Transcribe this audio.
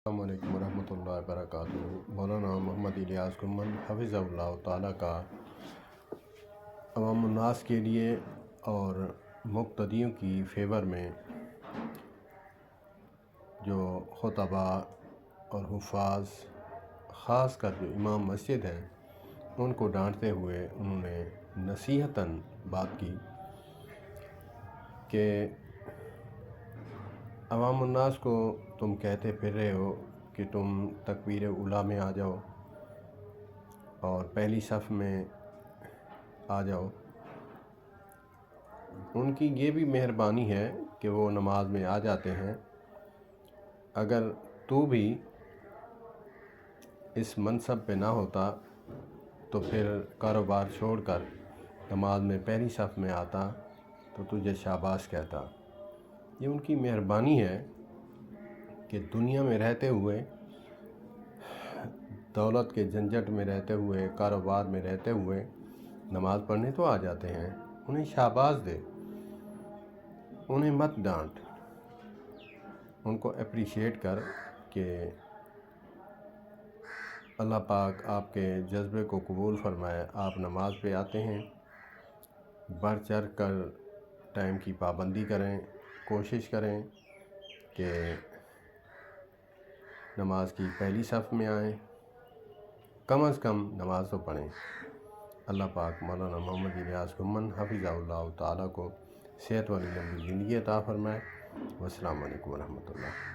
السلام علیکم ورحمۃ اللہ وبرکاتہ۔ مولانا محمد الیاس گمن حفظہ اللہ تعالیٰ کا عوام الناس کے لیے اور مقتدیوں کی فیور میں جو خطباء اور حفاظ، خاص کر جو امام مسجد ہیں، ان کو ڈانٹتے ہوئے انہوں نے نصیحتاً بات کی کہ عوام الناس کو تم کہتے پھر رہے ہو کہ تم تکبیر اولیٰ میں آ جاؤ اور پہلی صف میں آ جاؤ۔ ان کی یہ بھی مہربانی ہے کہ وہ نماز میں آ جاتے ہیں۔ اگر تو بھی اس منصب پہ نہ ہوتا تو پھر کاروبار چھوڑ کر نماز میں پہلی صف میں آتا تو تجھے شاباش کہتا۔ یہ ان کی مہربانی ہے کہ دنیا میں رہتے ہوئے، دولت کے جھنجھٹ میں رہتے ہوئے، کاروبار میں رہتے ہوئے نماز پڑھنے تو آ جاتے ہیں۔ انہیں شاباش دے، انہیں مت ڈانٹ، ان کو اپریشیٹ کر کہ اللہ پاک آپ کے جذبے کو قبول فرمائے، آپ نماز پہ آتے ہیں، بڑھ چڑھ کر ٹائم کی پابندی کریں، کوشش کریں کہ نماز کی پہلی صف میں آئیں، کم از کم نماز تو پڑھیں۔ اللہ پاک مولانا محمد الیاس گمن حفظہ اللہ تعالیٰ کو صحت والی لمبی زندگی عطا فرمائے۔ والسلام علیکم ورحمۃ اللہ۔